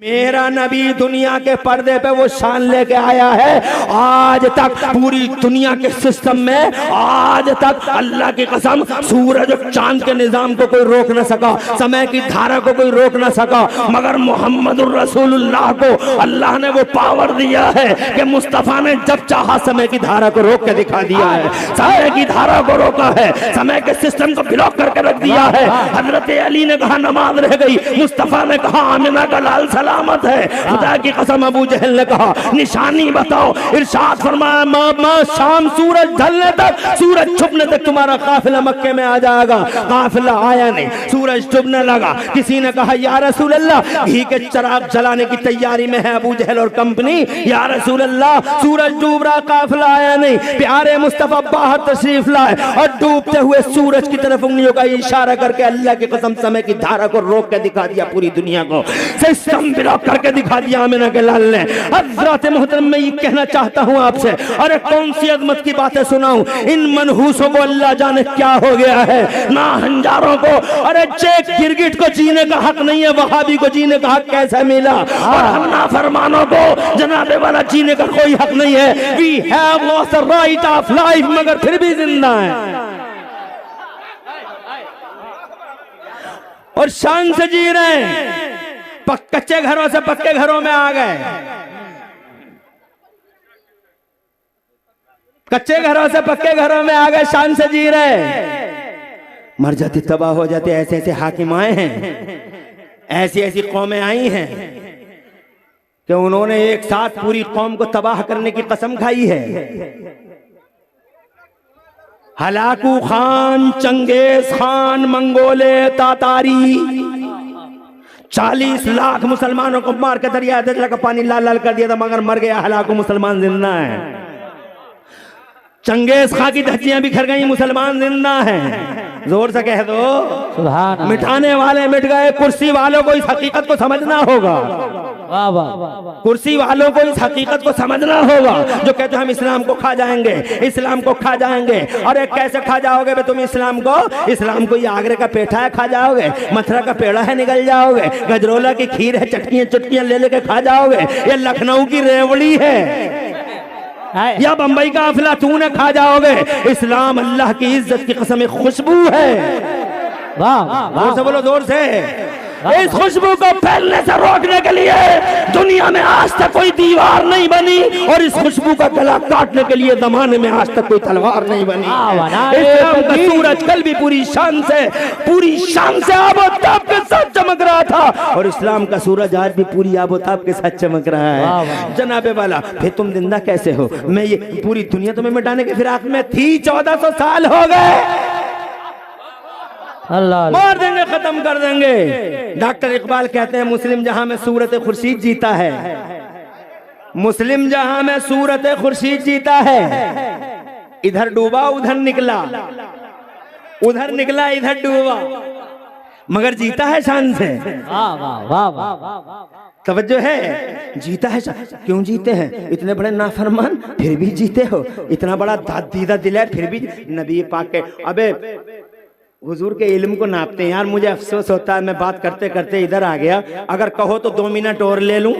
मेरा नबी दुनिया के पर्दे पे वो शान लेके आया है। आज तक पूरी दुनिया के सिस्टम में आज तक अल्लाह की कसम सूरज और चांद के निजाम को कोई रोक न सका, समय की धारा को कोई रोक न सका, मगर मोहम्मदुर रसूलुल्लाह को अल्लाह ने वो पावर दिया है कि मुस्तफा ने जब चाहा समय की धारा को रोक के दिखा दिया है, समय की धारा को रोका है, समय के सिस्टम को ब्लॉक करके रख दिया है। हजरत अली ने कहा नमाज रह गई, मुस्तफा ने कहा आमिना का लाल सलामत है। खुदा की कसम अबू जहल ने कहा निशानी बताओ, इरशाद फरमाया शाम सूरज ढलने तक, सूरज छुपने तक तुम्हारा काफिला मक्के में आ जाएगा। काफिला आया नहीं, सूरज डूबने लगा। किसी ने कहा या रसूल अल्लाह घी के चराग जलाने की तैयारी में है अबू जहल और कंपनी, या रसूल अल्लाह सूरज डूब रहा, काफिला आया नहीं। प्यारे मुस्तफा बाहर तशरीफ लाए और डूबते हुए सूरज की तरफ उंगलियों का इशारा करके अल्लाह की कसम समय की धारा को रोक के दिखा दिया पूरी दुनिया को, सिस्टम ब्लॉक करके दिखा दिया आमिना के लाल ने। हज़रत मोहतरम मैं ये कहना चाहता हूँ आपसे, अरे कौन सी अजमत की बातें सुनाऊं, इन मनहूसों को अल्लाह जाने क्या हो गया है, ना हंजारों को। अरे चेक गिरगिट को जीने का हक नहीं है, वहाबी को जीने का हक कैसे मिला, और हम नाफरमानों को जनाबे वाला जीने का कोई हक नहीं है। We have lost the right of life, मगर फिर भी जिंदा है और शान से जी रहे हैं। कच्चे घरों से पक्के घरों में आ गए, कच्चे घरों से पक्के घरों में आ गए, शान से जी रहे। मर जाती तबाह हो जाते, ऐसे ऐसे हाकिम आए हैं, ऐसी ऐसी कौमें आई हैं कि उन्होंने एक साथ पूरी कौम को तबाह करने की कसम खाई है। Hulagu Khan, Genghis Khan, मंगोले, तातारी 40 lakh मुसलमानों को मार के दरिया दजला का पानी लाल लाल कर दिया था, मगर मर गया। हलाकू मुसलमान जिंदा है। चंगेज खां की धज्जियां बिखर गई, मुसलमान जिंदा हैं। जोर से कह दो सुभान अल्लाह। मिटाने वाले मिट गए, कुर्सी वालों को इस हकीकत को समझना होगा। वाह वाह, कुर्सी वालों को इस हकीकत को समझना होगा जो कहते हैं हम इस्लाम को खा जाएंगे, इस्लाम को खा जाएंगे। अरे कैसे खा जाओगे बे तुम इस्लाम को? इस्लाम को ये आगरे का पेठा है खा जाओगे, मथुरा का पेड़ा है निकल जाओगे, गजरोला की खीर है चटकियां चुटकियां ले लेके खा जाओगे, ये लखनऊ की रेवड़ी है या बंबई का अफलातून है खा जाओगे। इस्लाम अल्लाह की इज्जत की कसम एक खुशबू है। वाह, जोर से बोलो, जोर से। इस खुशबू को फैलने से रोकने के लिए दुनिया में आज तक कोई दीवार नहीं बनी, और इस खुशबू का गला काटने के लिए जमाने में आज तक कोई तलवार नहीं बनी। इस्लाम का सूरज कल भी पूरी शान से आबोताब के साथ चमक रहा था, और इस्लाम का सूरज आज भी पूरी आबोताब के साथ चमक रहा है। जनाबे वाला फिर तुम जिंदा कैसे हो? मैं ये पूरी दुनिया तुम्हें मिटाने के फिराक में थी, 1400 साल हो गए, अल्लाह मार देंगे, खत्म कर देंगे। डॉक्टर इकबाल कहते हैं मुस्लिम जहां में सूरत खुर्शीद जीता है, मुस्लिम जहां में सूरत खुर्शीद जीता है। इधर डूबा उधर निकला, उधर निकला इधर डूबा, मगर जीता है शान से। तवज्जो है, जीता है। क्यों जीते हैं? इतने बड़े नाफरमान फिर भी जीते हो, इतना बड़ा दीदा दिल है फिर भी नबी पाक के। अबे हुजूर के इल्म को नापते हैं यार, मुझे अफसोस होता है मैं बात करते करते इधर आ गया। अगर कहो तो 2 मिनट और ले लूं।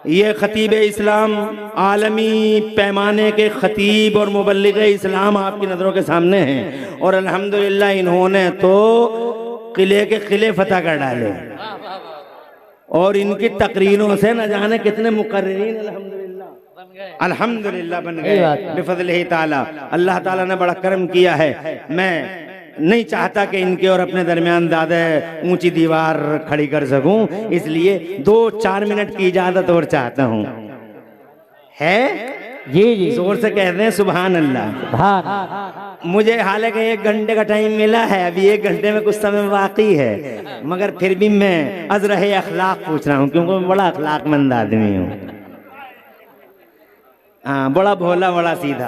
ये खतीब इस्लाम, आलमी पैमाने के खतीब और मुबल्लिग इस्लाम आपकी नजरों के सामने हैं, और अल्हम्दुलिल्लाह इन्होंने तो किले के किले फतह कर डाले, और इनकी तकरीरों से न जाने कितने मुकर्रिरीन अल्हम्दुलिल्लाह बन गए बिफज़लिही ताला। अल्लाह ताला ने बड़ा करम किया है। मैं नहीं चाहता कि इनके और अपने दरमियान ज्यादा ऊंची दीवार खड़ी कर सकूं, इसलिए 2-4 मिनट की इजाजत और चाहता हूं। है जी, जोर से कहते हैं सुभान अल्लाह। मुझे हालांकि 1 घंटे का टाइम मिला है, अभी 1 घंटे में कुछ समय बाकी है, मगर फिर भी मैं अज़रहे अखलाक पूछ रहा हूँ, क्योंकि मैं बड़ा अखलाकमंद आदमी हूँ। हाँ, बड़ा भोला, बड़ा सीधा,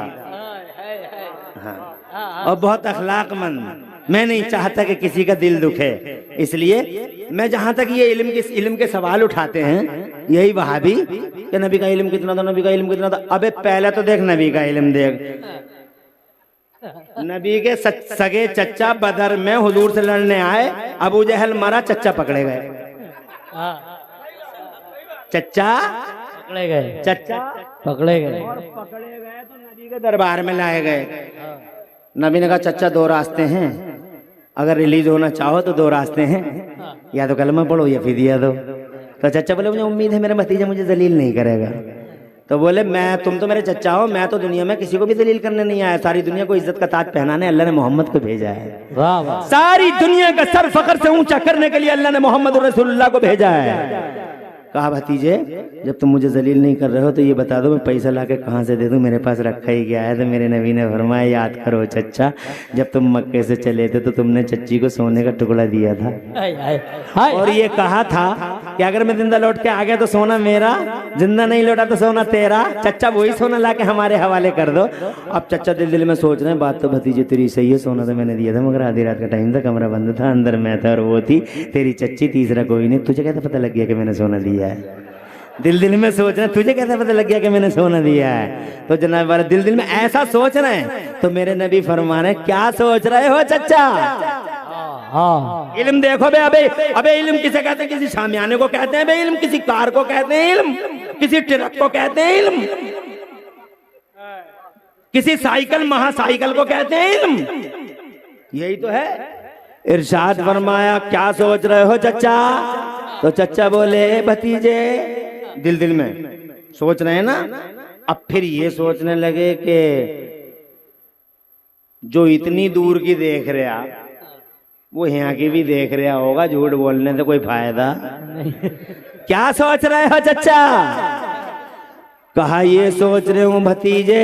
हाँ, और बहुत अखलाकमंद। मैं नहीं चाहता कि किसी का दिल दुखे, इसलिए मैं जहां तक ये इल्म के सवाल उठाते हैं, यही वहाबी कि नबी का इल्म कितना था, नबी का इल्म कितना था। अबे पहले तो देख नबी का इल्म देख। नबी के सगे चच्चा बदर में हुजूर से लड़ने आए, अबू जहल मरा, चच्चा पकड़े गए। चच्चा पकड़े गए, चच्चा पकड़े गए और पकड़े गए तो नबी के दरबार में लाए गए। नबी ने कहा चच्चा दो रास्ते हैं, अगर रिलीज होना चाहो तो दो रास्ते हैं, या तो कलमा पढ़ो या फिदिया दो। तो चच्चा बोले मुझे उम्मीद है मेरा भतीजा मुझे जलील नहीं करेगा। तो बोले तुम तो मेरे चच्चा हो, मैं तो दुनिया में किसी को भी दलील करने नहीं आया, सारी दुनिया को इज्जत का ताज पहनाने अल्लाह ने मोहम्मद को भेजा है। वाह वाह, सारी दुनिया का सर फखर से ऊंचा करने के लिए अल्लाह ने मोहम्मद रसूलुल्लाह को भेजा है। कहा भतीजे जब तुम मुझे जलील नहीं कर रहे हो तो ये बता दो मैं पैसा लाके कहाँ से दे दूं, मेरे पास रखा ही गया है। तो मेरे नबी ने फरमाया याद करो चच्चा, जब तुम मक्के से चले थे तो तुमने चच्ची को सोने का टुकड़ा दिया था, और ये कहा था कि अगर मैं जिंदा लौट के आ गया तो सोना मेरा, जिंदा नहीं लौटा तो सोना तेरा। चच्चा वही सोना लाके हमारे हवाले कर दो। अब चच्चा दिल में सोच रहे हैं बात तो भतीजे तेरी सही है, सोना तो मैंने दिया था मगर आधी रात का टाइम था, कमरा बंद था, अंदर मैं था और वो थी तेरी चच्ची, तीसरा कोई नहीं। तुझे कैसे पता लग गया कि मैंने सोना दिया है? दिल में सोच रहे हैं तुझे कैसे पता लग गया कि मैंने सोना दिया है? तो जनाब वाले दिल में ऐसा सोच रहे हैं तो मेरे नबी फरमा रहे क्या सोच रहे हो चच्चा? इल्म देखो बे, अबे इल्म किसे कहते हैं? किसी शामियाने को कहते हैं बे इल्म, किसी कार को कहते हैं इल्म, किसी ट्रक को कहते हैं इल्म, किसी साइकिल महासाइकिल को कहते हैं इल्म। यही तो है। इरशाद फरमाया क्या सोच रहे हो चच्चा? तो चच्चा बोले भतीजे, दिल में सोच रहे हैं ना। अब फिर ये सोचने लगे कि जो इतनी दूर की देख रहा वो यहाँ की भी देख रहा होगा, झूठ बोलने से कोई फायदा नहीं। क्या सोच रहे हो चच्चा? कहा ये सोच रहे हूं भतीजे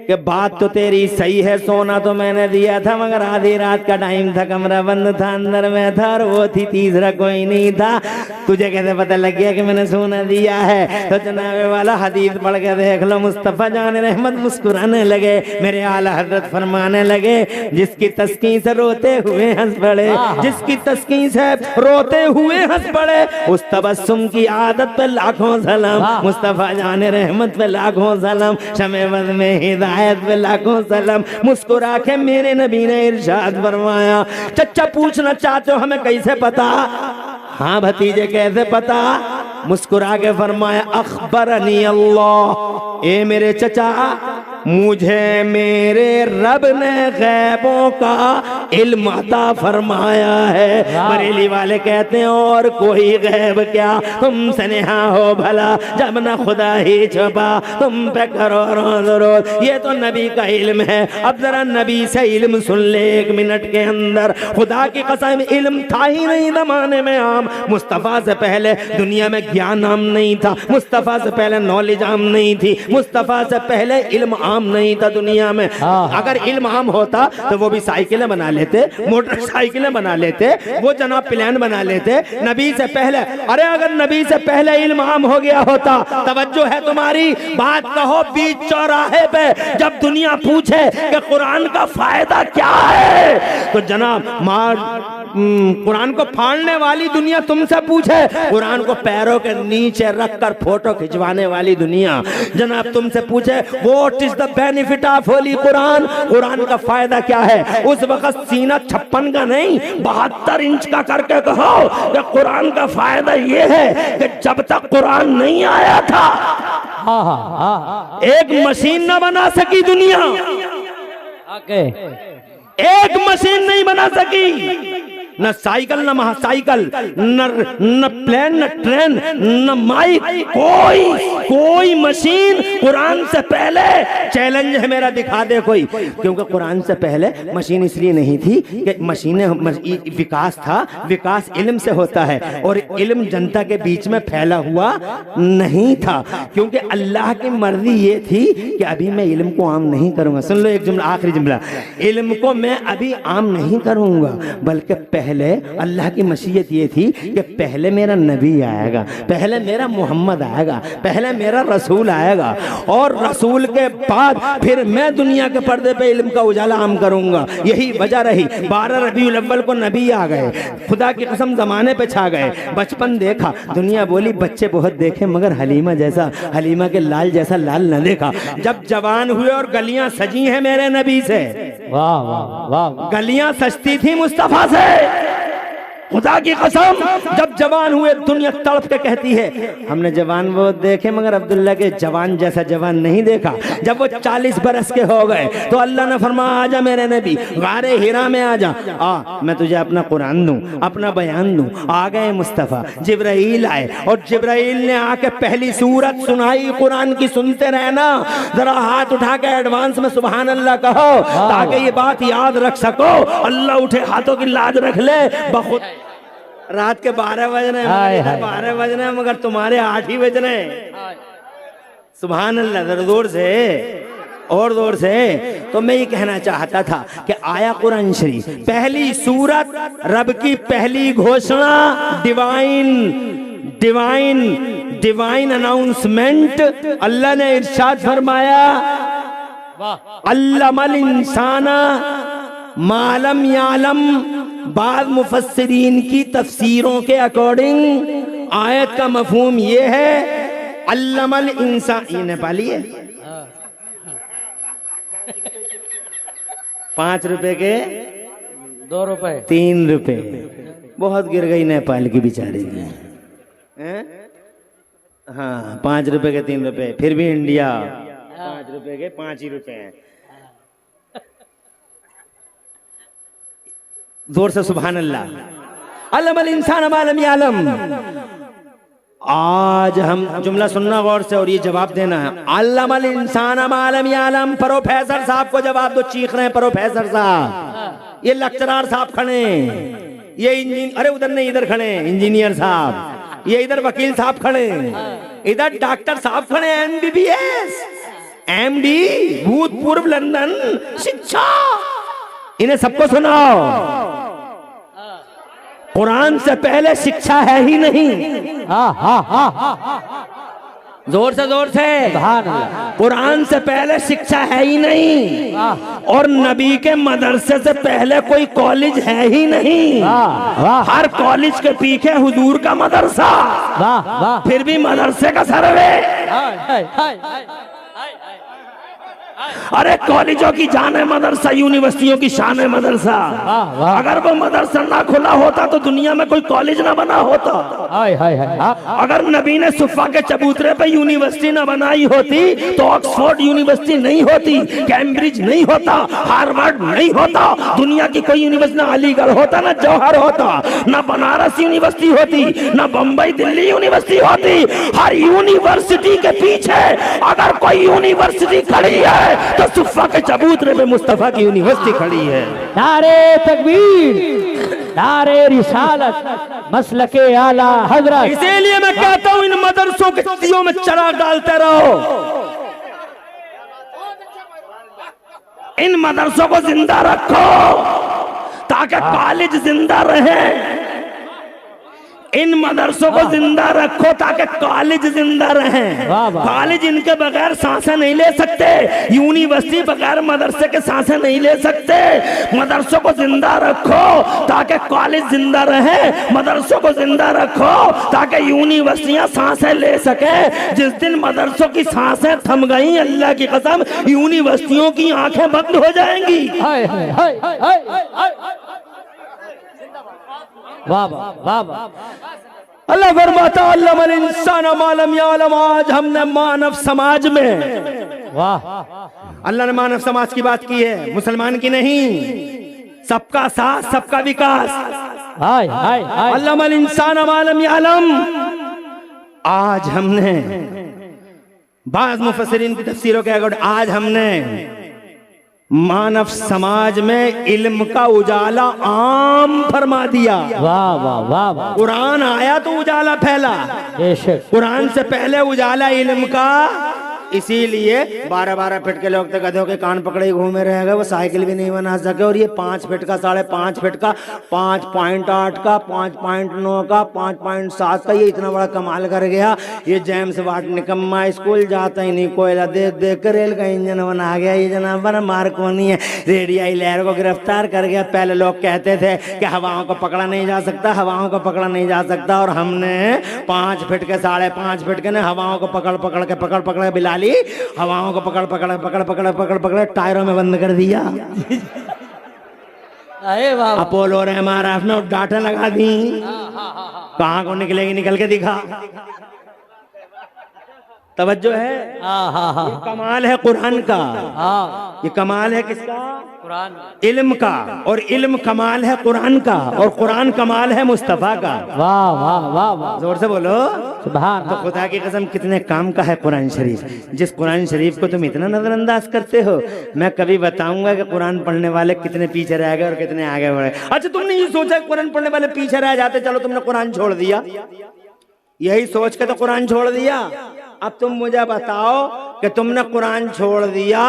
कि बात तो तेरी सही है, सोना तो मैंने दिया था मगर आधी रात का टाइम था, कमरा बंद था, अंदर में था और वो थी, तीसरा कोई नहीं था। तुझे कैसे पता लग गया कि मैंने सोना दिया है? तो जनाबे वाला हदीस पढ़ के देख लो। मुस्तफा जान रहमत मुस्कुराने लगे, मेरे आला हजरत फरमाने लगे जिसकी तस्कीन से रोते हुए हंस पड़े, जिसकी तस्कीन से रोते हुए हंस पड़े, उस तबस्सुम की आदत पे लाखों सलाम, मुस्तफा जान रहमत पे लाखों सलाम, शमेवत में हिदायत पे लाखों सलाम। मुस्कुरा के मेरे नबी ने इरशाद फरमाया चच्चा पूछना चाहते हो हमें कैसे पता? हाँ भतीजे कैसे पता? मुस्कुरा के फरमाया अखबरनी अल्लाह, ए मेरे चचा मुझे मेरे रब ने गैबों का इल्म अता फरमाया है। बरेली वाले कहते हैं और कोई गैब क्या, तुमसे नेहा हो भला जब न खुदा ही छुपा, तुम पे करो रोज रोज, ये तो नबी का इल्म है। अब जरा नबी से इल्म सुन ले 1 मिनट के अंदर। खुदा की कसम इल्म था ही नहीं जमाने में आम। मुस्तफ़ा से पहले दुनिया में ज्ञान आम नहीं था, मुस्तफ़ा से पहले नॉलेज आम नहीं थी, मुस्तफ़ा से पहले इल्म आम नहीं था दुनिया में। अगर इल्म आम होता तो वो भी साइकिलें बना लेते, मोटरसाइकिलें बना लेते, वो जनाब प्लेन बना लेते नबी से पहले। अरे अगर नबी से पहले इल्म आम हो गया होता, तवज्जो है तुम्हारी बात कहो, बीच चौराहे पे जब दुनिया पूछे कि कुरान का फायदा क्या है तो जनाब कुरान को फाड़ने वाली दुनिया तुमसे पूछे, कुरान को पैरों के नीचे रखकर फोटो खिंचवाने वाली दुनिया जनाब तुमसे पूछे what is the benefit of Holi Quran, Quran का फायदा क्या है, उस वक्त सीना 56 का नहीं 72 इंच का करके कहो कि कुरान का फायदा ये है कि जब तक कुरान नहीं आया था एक मशीन न बना सकी दुनिया, एक मशीन नहीं बना सकी, न साइकिल न महासाइकिल, न प्लेन न ट्रेन न माइक, कोई मशीन कुरान से पहले। चैलेंज है मेरा, दिखा दे कोई, क्योंकि कुरान से पहले मशीन इसलिए नहीं थी कि मशीनें विकास था, विकास इल्म से होता है और इल्म जनता के बीच में फैला हुआ नहीं था, क्योंकि अल्लाह की मर्जी ये थी कि अभी मैं इल्म को आम नहीं करूंगा। सुन लो एक जुमला, आखिरी जुमला, इल्म को मैं अभी आम नहीं करूंगा, बल्कि पहले अल्लाह की मशीयत ये थी कि पहले मेरा नबी आएगा, पहले मेरा मोहम्मद आएगा, पहले मेरा रसूल आएगा और रसूल के बाद फिर मैं दुनिया के पर्दे पे इल्म का उजाला आम करूंगा। यही वजह रही 12 रबीउल अव्वल को नबी आ गए, खुदा की कसम जमाने पे छा गए। बचपन देखा, दुनिया बोली बच्चे बहुत देखे मगर हलीमा जैसा, हलीमा के लाल जैसा लाल न देखा। जब जवान हुए और गलियां सजी हैं मेरे नबी से, वाह वाह वाह, गलियां सजती थी मुस्तफा से, खुदा की कसम, जब जवान हुए दुनिया तड़प के कहती है हमने जवान वो देखे मगर अब्दुल्ला के जवान जैसा जवान नहीं देखा। जब वो 40 बरस के हो गए तो अल्लाह ने फरमाया आजा मेरे नबी, गारे हिरा में आजा, मैं तुझे अपना कुरान दूं, अपना बयान दूं। आ गए मुस्तफ़ा, जिब्राइल आए और जिब्राइल ने आके पहली सूरत सुनाई कुरान की। सुनते रहना, जरा हाथ उठा के एडवांस में सुभान अल्लाह कहो ताकि ये बात याद रख सको। अल्लाह उठे हाथों की लाज रख ले। बहुत रात के 12 बज रहे हैं, 12 बज रहे हैं मगर तुम्हारे 8 ही बज रहे हैं। सुभान अल्लाह, जरा जोर से और जोर से। तो मैं ये कहना चाहता था कि आया कुरान शरीफ, पहली सूरत, रब की पहली घोषणा, डिवाइन अनाउंसमेंट। अल्लाह ने इरशाद फरमाया अल्लमल इंसाना मालम यालम। बाद मुफस्सिरीन की तफसीरों के अकॉर्डिंग आयत का मफहूम ये है अल्लमल इंसान। ये नेपाली है। 5 रुपए के 2 रुपए 3 रुपए, बहुत गिर गई नेपाल की बेचारी की। हाँ, 5 रुपए के 3 रुपए, फिर भी इंडिया 5 रुपए के 5 ही रुपए हैं। जोर से सुभान अल्लाह। अल्लमल इंसान मा लम यालम। आज हम जुमला सुनना गौर से और ये जवाब देना है। अल्लमल इंसान मा लम यालम। प्रोफेसर साहब को जवाब दो। चीख रहे हैं प्रोफेसर साहब, ये लेक्चरर साहब खड़े, ये इंजीनियर, अरे उधर नहीं इधर खड़े इंजीनियर साहब, ये इधर वकील साहब खड़े, इधर डॉक्टर साहब खड़े, MBBS MD भूतपूर्व लंदन शिक्षा। इन्हें सबको सुनाओ, कुरान से पहले शिक्षा है ही नहीं। जोर से कुरान से पहले शिक्षा है ही नहीं, और नबी के मदरसे से पहले कोई कॉलेज है ही नहीं। हर कॉलेज के पीछे हुजूर का मदरसा, फिर भी मदरसे का सर्वे। अरे कॉलेजों की जान है मदरसा, यूनिवर्सिटियों की शान है मदरसा। अगर वो मदरसा ना खुला होता तो दुनिया में कोई कॉलेज ना बना होता। अगर नबी ने सुफा के चबूतरे पे यूनिवर्सिटी ना बनाई होती तो ऑक्सफोर्ड यूनिवर्सिटी नहीं होती, कैम्ब्रिज नहीं होता, हार्वर्ड नहीं होता, दुनिया की कोई यूनिवर्सिटी, ना अलीगढ़ होता, ना जौहर होता, ना बनारस यूनिवर्सिटी होती, ना बम्बई दिल्ली यूनिवर्सिटी होती। हर यूनिवर्सिटी के पीछे अगर कोई यूनिवर्सिटी खड़ी है तो सुफा के चबूतरे पे मुस्तफा की यूनिवर्सिटी खड़ी है। नारे तकबीर, नारे रिसालत, मसलके आला हजरत। इसीलिए मैं कहता हूं इन मदरसों के दियों में चिराग डालते रहो, इन मदरसों को जिंदा रखो ताकि कॉलेज जिंदा रहे। इन मदरसों को जिंदा रखो ताकि कॉलेज जिंदा रहे। कॉलेज इनके बगैर सांसें नहीं ले सकते, यूनिवर्सिटी बगैर मदरसे के सांसें नहीं ले सकते। मदरसों को जिंदा रखो ताकि कॉलेज जिंदा रहे, मदरसों को जिंदा रखो ताकि यूनिवर्सिटियां सांसें ले सके। जिस दिन मदरसों की सांसें थम गई, अल्लाह की कसम यूनिवर्सिटियों की आंखें बंद हो जाएंगी। अल्लाह फरमाता अल्लमल इंसान मा लम यालम। आज हमने मानव समाज में, अल्लाह ने मानव समाज की बात की है, मुसलमान की नहीं। सबका साथ, सबका विकास। अल्लमल इंसान मा लम यालम। आज हमने बाज़ मुफस्सिरीन की तफसीरों के अकॉर्डिंग आज हमने मानव समाज में इल्म का उजाला आम फरमा दिया। वाह वाह वाह वाह। कुरान आया तो उजाला फैला, कुरान से पहले उजाला इल्म का। इसीलिए 12-12 फीट के लोग तो गधों के कान पकड़े घूमे रहेगा, वो साइकिल भी नहीं बना सके। और ये 5 फीट का, 5.5 फीट का, 5.8 का, 5.9 का, 5.7 का, ये इतना बड़ा कमाल कर गया। ये जेम्स वाट निकम्मा स्कूल जाता ही नहीं, कोयला देख देख कर रेल का इंजन बना गया। ये जनाब मार्कोनी है, रेडियाई लहर को गिरफ्तार कर गया। पहले लोग कहते थे कि हवाओं को पकड़ा नहीं जा सकता, हवाओं को पकड़ा नहीं जा सकता, और हमने 5 फीट के, 5.5 फीट के ने हवाओं को पकड़ पकड़ बिला ली, हवाओं को पकड़ पकड़ टायरों में बंद कर दिया। अरे वाह वाह। अपोलो और MRF में डाटा लगा दी, कहाँ को निकलेगी, निकल के दिखा। तवज्जो है, हाँ हाँ हाँ कमाल है कुरान का, हाँ ये कमाल है किसका? कुरान। इल्म का। और इल्म कमाल है कुरान का, और कुरान कमाल है मुस्तफा का। वाह वाह वाह वाह। जोर से बोलो सुभान तो खुदा की कसम कितने काम का है कुरान शरीफ। जिस कुरान शरीफ को तुम इतना नजरअंदाज करते हो, मैं कभी बताऊंगा कि कुरान पढ़ने वाले कितने पीछे रह गए और कितने आगे बढ़े। अच्छा, तुमने ये सोचा कुरान पढ़ने वाले पीछे रह जाते, चलो तुमने कुरान छोड़ दिया, यही सोच के तो कुरान छोड़ दिया। अब तुम मुझे बताओ कि तुमने कुरान छोड़ दिया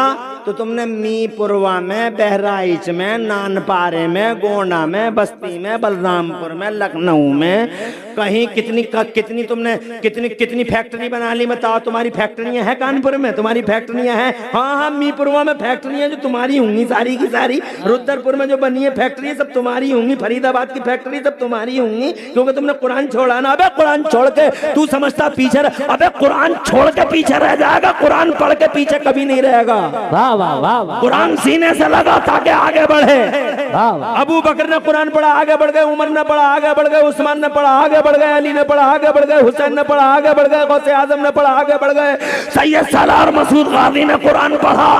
तो तुमने मीरपुरवा में, बहराइच में, नानपारे में, गोंडा में, बस्ती में, बलरामपुर में, लखनऊ में, कहीं कितनी तुमने कितनी फैक्ट्री बना ली। बताओ, तुम्हारी फैक्ट्रियां हैं कानपुर में? तुम्हारी फैक्ट्रियां हैं? हाँ हाँ, मीरपुरवा में फैक्ट्रियां जो तुम्हारी होंगी सारी की सारी। रुद्रपुर में जो बनी है फैक्ट्री सब तुम्हारी होंगी। फरीदाबाद की फैक्ट्री सब तुम्हारी होंगी, क्योंकि तुमने कुरान छोड़ा ना। अबे कुरान छोड़ के तू समझता पीछे अबे कुरान छोड़ के पीछे रह जाएगा, कुरान पढ़ के पीछे कभी नहीं रहेगा। वाह वाह वाह वाह। कुरान सीने से लगा ताकि आगे बढ़े। वाह वाह। अबू बकर ने कुरान पढ़ा, आगे बढ़ गए। उमर ने पढ़ा, आगे बढ़ गए। उस्मान ने पढ़ा, आगे बढ़ गए। अली ने पढ़ा, आगे बढ़ गए। हुसैन ने पढ़ा, आगे बढ़ गए। गौसे आजम ने पढ़ा, आगे बढ़ गए। सैयद सालार मसूद गाजी ने कुरान पढ़ा,